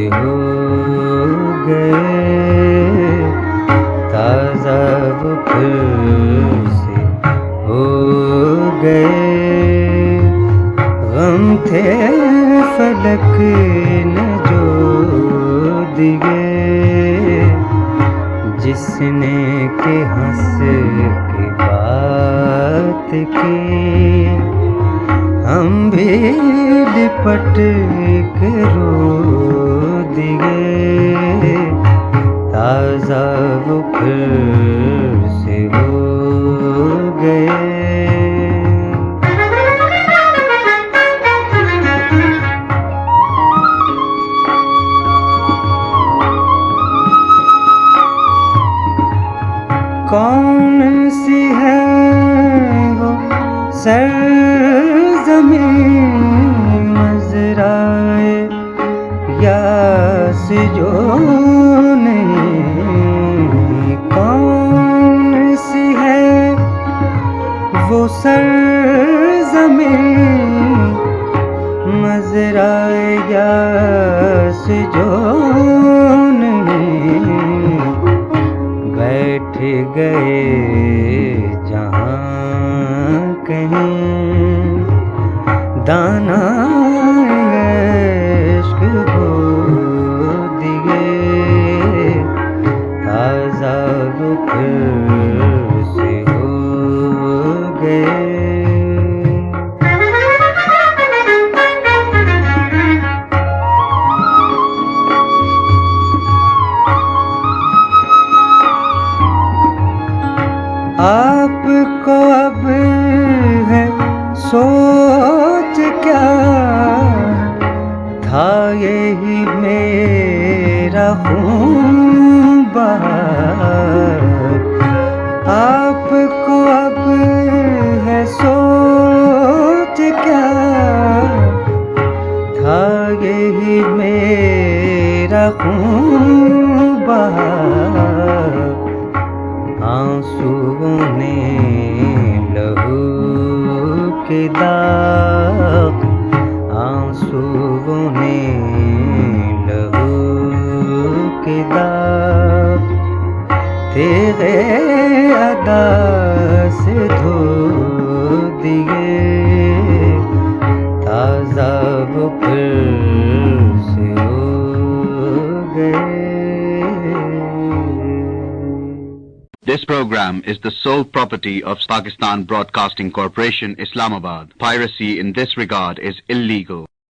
से हो गए, ताज़ा वो फिर से हो गए। गम थे फलक ने जो दिए, जिसने के हंस के बात की, हम भी लिपट के रो दिए। ताज़ा वो फिर से हो गए। कौन सी है वो सरज़मीं मज़राए यास जो नहीं, कौन सी है वो सरज़मीं मज़राए यास जो नहीं। बैठ गए जहाँ कहीं दाना इश्क बो दिए। ताज़ा वो फिर से हो गए। आपको अब है सोच क्या, था यही मेरा खून बहार। आपको अब है सोच क्या, था यही मेरा खून बहार। आंसुओं ने लहू के दाग, आंसुओं ने लहू के दाग, तेरे अदा से धो दिए। ताज़ा वो फिर से हो गए। This program is the sole property of Pakistan Broadcasting Corporation, Islamabad. Piracy in this regard is illegal.